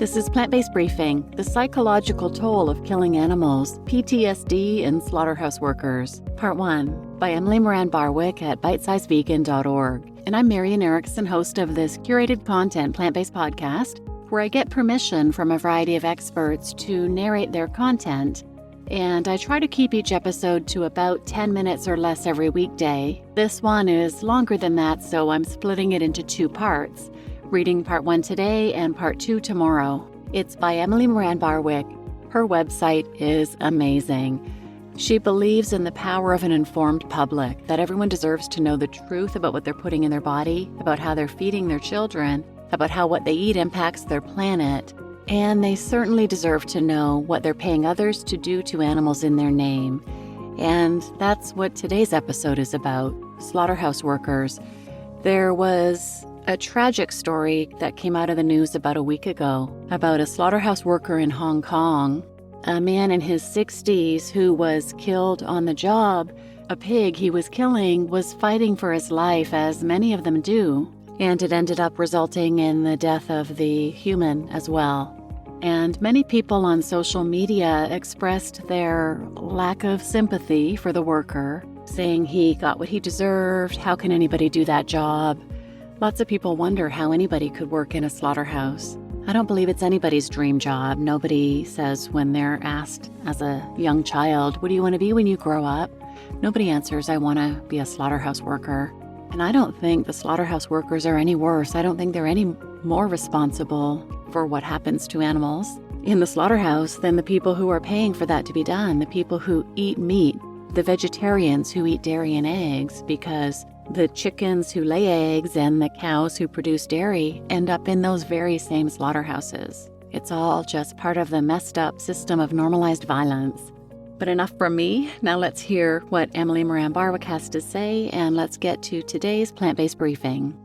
This is Plant-Based Briefing, the psychological toll of killing animals, PTSD and Slaughterhouse Workers, Part 1, by Emily Moran Barwick at bitesizevegan.org. And I'm Marian Erickson, host of this curated content plant-based podcast, where I get permission from a variety of experts to narrate their content. And I try to keep each episode to about 10 minutes or less every weekday. This one is longer than that, so I'm splitting it into two parts. Reading Part 1 today and Part 2 tomorrow. It's by Emily Moran Barwick. Her website is amazing. She believes in the power of an informed public, that everyone deserves to know the truth about what they're putting in their body, about how they're feeding their children, about how what they eat impacts their planet, and they certainly deserve to know what they're paying others to do to animals in their name. And that's what today's episode is about, Slaughterhouse Workers. There was a tragic story that came out of the news about a week ago about a slaughterhouse worker in Hong Kong, a man in his 60s who was killed on the job. A pig he was killing was fighting for his life, as many of them do, and it ended up resulting in the death of the human as well. And many people on social media expressed their lack of sympathy for the worker, saying he got what he deserved, how can anybody do that job? Lots of people wonder how anybody could work in a slaughterhouse. I don't believe it's anybody's dream job. Nobody says when they're asked as a young child, what do you want to be when you grow up? Nobody answers, I want to be a slaughterhouse worker. And I don't think the slaughterhouse workers are any worse. I don't think they're any more responsible for what happens to animals in the slaughterhouse than the people who are paying for that to be done, the people who eat meat, the vegetarians who eat dairy and eggs, because the chickens who lay eggs and the cows who produce dairy end up in those very same slaughterhouses. It's all just part of the messed up system of normalized violence. But enough from me. Now let's hear what Emily Moran Barwick has to say, and let's get to today's plant-based briefing.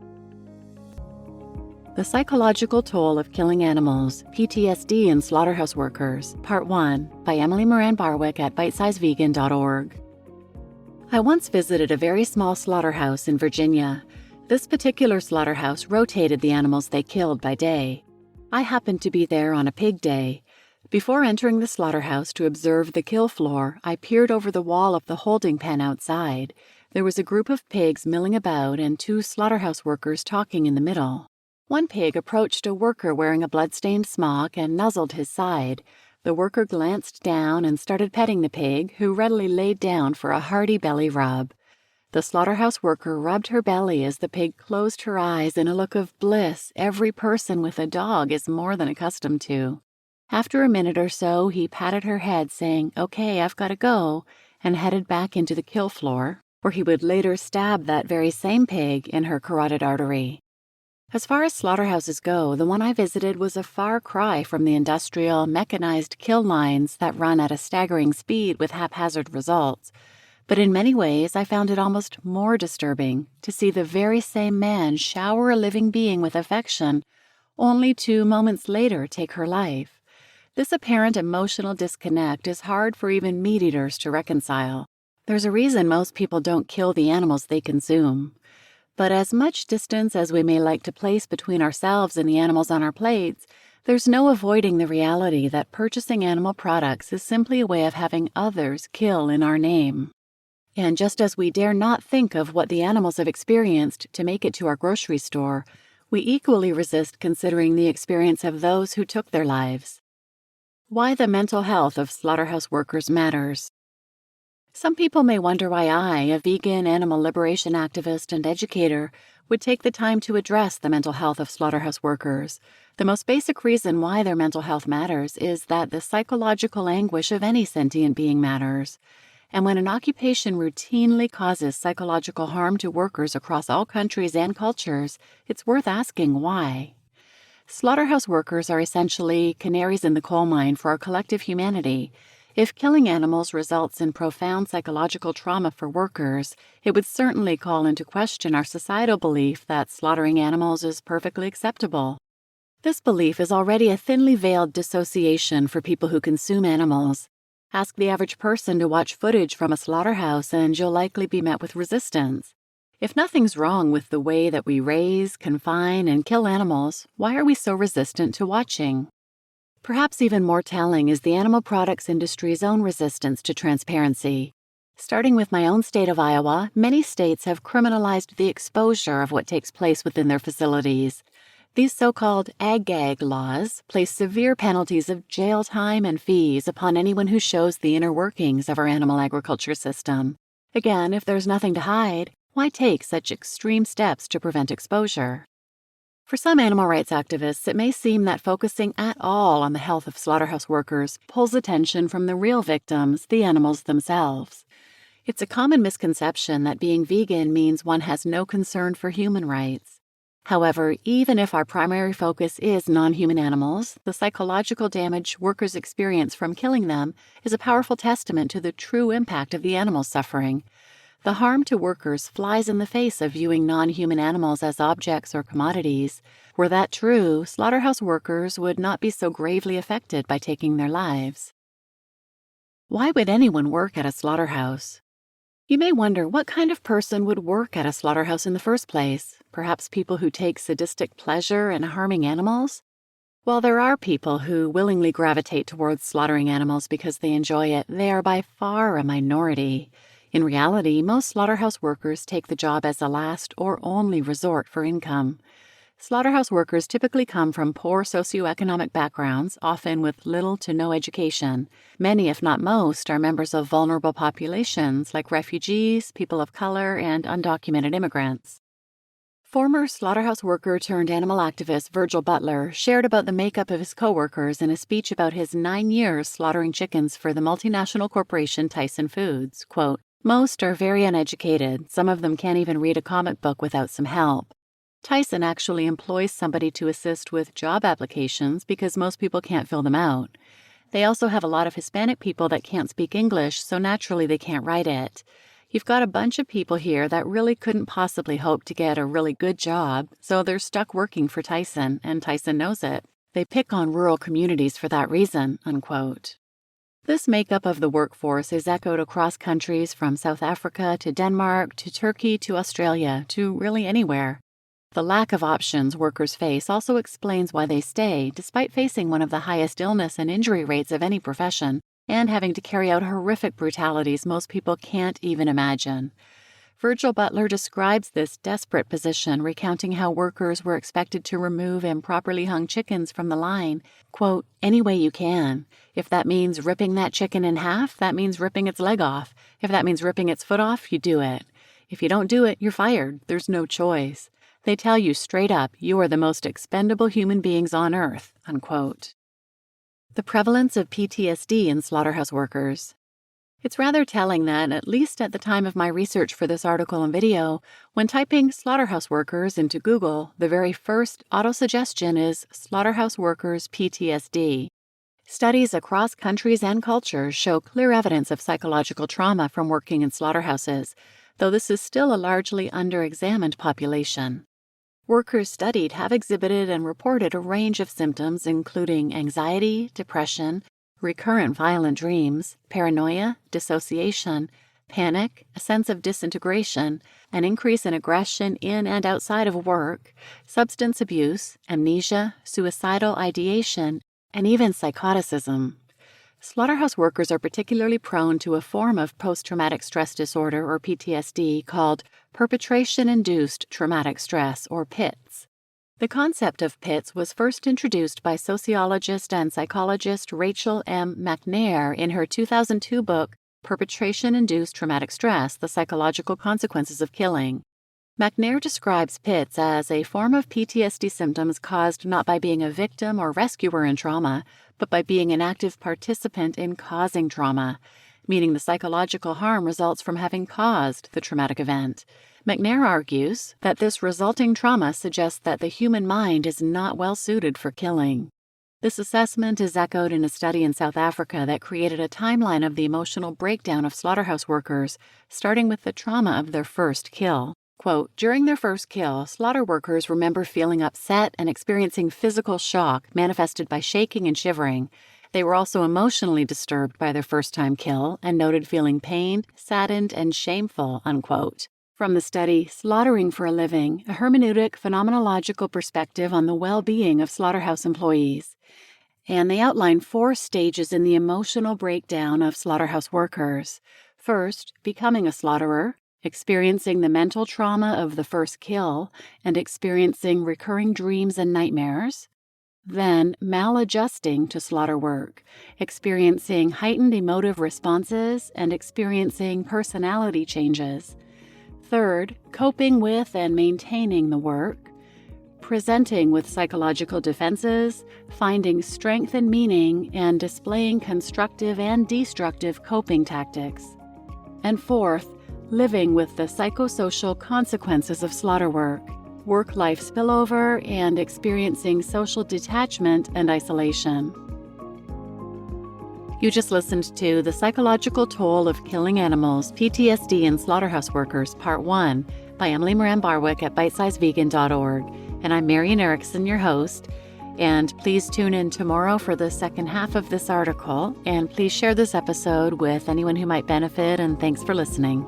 The Psychological Toll of Killing Animals, PTSD and Slaughterhouse Workers, Part 1, by Emily Moran Barwick at bitesizevegan.org. I once visited a very small slaughterhouse in Virginia. This particular slaughterhouse rotated the animals they killed by day. I happened to be there on a pig day. Before entering the slaughterhouse to observe the kill floor, I peered over the wall of the holding pen outside. There was a group of pigs milling about and two slaughterhouse workers talking in the middle. One pig approached a worker wearing a blood-stained smock and nuzzled his side. The worker glanced down and started petting the pig, who readily laid down for a hearty belly rub. The slaughterhouse worker rubbed her belly as the pig closed her eyes in a look of bliss every person with a dog is more than accustomed to. After a minute or so, he patted her head, saying, "Okay, I've got to go," and headed back into the kill floor, where he would later stab that very same pig in her carotid artery. As far as slaughterhouses go, the one I visited was a far cry from the industrial, mechanized kill lines that run at a staggering speed with haphazard results. But in many ways, I found it almost more disturbing to see the very same man shower a living being with affection, only 2 moments later take her life. This apparent emotional disconnect is hard for even meat-eaters to reconcile. There's a reason most people don't kill the animals they consume. But as much distance as we may like to place between ourselves and the animals on our plates, there's no avoiding the reality that purchasing animal products is simply a way of having others kill in our name. And just as we dare not think of what the animals have experienced to make it to our grocery store, we equally resist considering the experience of those who took their lives. Why the mental health of slaughterhouse workers matters. Some people may wonder why I, a vegan animal liberation activist and educator, would take the time to address the mental health of slaughterhouse workers. The most basic reason why their mental health matters is that the psychological anguish of any sentient being matters. And when an occupation routinely causes psychological harm to workers across all countries and cultures, it's worth asking why. Slaughterhouse workers are essentially canaries in the coal mine for our collective humanity. If killing animals results in profound psychological trauma for workers, it would certainly call into question our societal belief that slaughtering animals is perfectly acceptable. This belief is already a thinly veiled dissociation for people who consume animals. Ask the average person to watch footage from a slaughterhouse and you'll likely be met with resistance. If nothing's wrong with the way that we raise, confine, and kill animals, why are we so resistant to watching? Perhaps even more telling is the animal products industry's own resistance to transparency. Starting with my own state of Iowa, many states have criminalized the exposure of what takes place within their facilities. These so-called ag-gag laws place severe penalties of jail time and fees upon anyone who shows the inner workings of our animal agriculture system. Again, if there's nothing to hide, why take such extreme steps to prevent exposure? For some animal rights activists, it may seem that focusing at all on the health of slaughterhouse workers pulls attention from the real victims, the animals themselves. It's a common misconception that being vegan means one has no concern for human rights. However, even if our primary focus is non-human animals, the psychological damage workers experience from killing them is a powerful testament to the true impact of the animals' suffering. The harm to workers flies in the face of viewing non-human animals as objects or commodities. Were that true, slaughterhouse workers would not be so gravely affected by taking their lives. Why would anyone work at a slaughterhouse? You may wonder what kind of person would work at a slaughterhouse in the first place. Perhaps people who take sadistic pleasure in harming animals? While there are people who willingly gravitate towards slaughtering animals because they enjoy it, they are by far a minority. In reality, most slaughterhouse workers take the job as a last or only resort for income. Slaughterhouse workers typically come from poor socioeconomic backgrounds, often with little to no education. Many, if not most, are members of vulnerable populations like refugees, people of color, and undocumented immigrants. Former slaughterhouse worker turned animal activist Virgil Butler shared about the makeup of his coworkers in a speech about his 9 years slaughtering chickens for the multinational corporation Tyson Foods. Quote, "Most are very uneducated. Some of them can't even read a comic book without some help. Tyson actually employs somebody to assist with job applications because most people can't fill them out. They also have a lot of Hispanic people that can't speak English, so naturally they can't write it. You've got a bunch of people here that really couldn't possibly hope to get a really good job, so they're stuck working for Tyson, and Tyson knows it. They pick on rural communities for that reason," unquote. This makeup of the workforce is echoed across countries from South Africa to Denmark to Turkey to Australia to really anywhere. The lack of options workers face also explains why they stay, despite facing one of the highest illness and injury rates of any profession, and having to carry out horrific brutalities most people can't even imagine. Virgil Butler describes this desperate position, recounting how workers were expected to remove improperly hung chickens from the line, quote, "any way you can. If that means ripping that chicken in half, that means ripping its leg off. If that means ripping its foot off, you do it. If you don't do it, you're fired. There's no choice. They tell you straight up, you are the most expendable human beings on earth," unquote. The prevalence of PTSD in slaughterhouse workers. It's rather telling that, at least at the time of my research for this article and video, when typing slaughterhouse workers into Google, the very first autosuggestion is slaughterhouse workers PTSD. Studies across countries and cultures show clear evidence of psychological trauma from working in slaughterhouses, though this is still a largely under-examined population. Workers studied have exhibited and reported a range of symptoms including anxiety, depression, recurrent violent dreams, paranoia, dissociation, panic, a sense of disintegration, an increase in aggression in and outside of work, substance abuse, amnesia, suicidal ideation, and even psychoticism. Slaughterhouse workers are particularly prone to a form of post-traumatic stress disorder, or PTSD, called perpetration-induced traumatic stress, or PITS. The concept of PITS was first introduced by sociologist and psychologist Rachel M. McNair in her 2002 book, Perpetration-Induced Traumatic Stress: The Psychological Consequences of Killing. McNair describes PITS as a form of PTSD symptoms caused not by being a victim or rescuer in trauma, but by being an active participant in causing trauma, meaning the psychological harm results from having caused the traumatic event. McNair argues that this resulting trauma suggests that the human mind is not well suited for killing. This assessment is echoed in a study in South Africa that created a timeline of the emotional breakdown of slaughterhouse workers, starting with the trauma of their first kill. Quote, "During their first kill, slaughter workers remember feeling upset and experiencing physical shock manifested by shaking and shivering. They were also emotionally disturbed by their first-time kill and noted feeling pained, saddened, and shameful," unquote. From the study, Slaughtering for a Living, a hermeneutic phenomenological perspective on the well-being of slaughterhouse employees. And they outline 4 stages in the emotional breakdown of slaughterhouse workers. First, becoming a slaughterer, experiencing the mental trauma of the first kill, and experiencing recurring dreams and nightmares. Then, maladjusting to slaughter work, experiencing heightened emotive responses and experiencing personality changes. Third, coping with and maintaining the work. Presenting with psychological defenses, finding strength and meaning, and displaying constructive and destructive coping tactics. And fourth, living with the psychosocial consequences of slaughter work, work-life spillover, and experiencing social detachment and isolation. You just listened to The Psychological Toll of Killing Animals, PTSD and Slaughterhouse Workers, Part 1, by Emily Moran Barwick at bitesizevegan.org. And I'm Marian Erickson, your host. And please tune in tomorrow for the second half of this article. And please share this episode with anyone who might benefit. And thanks for listening.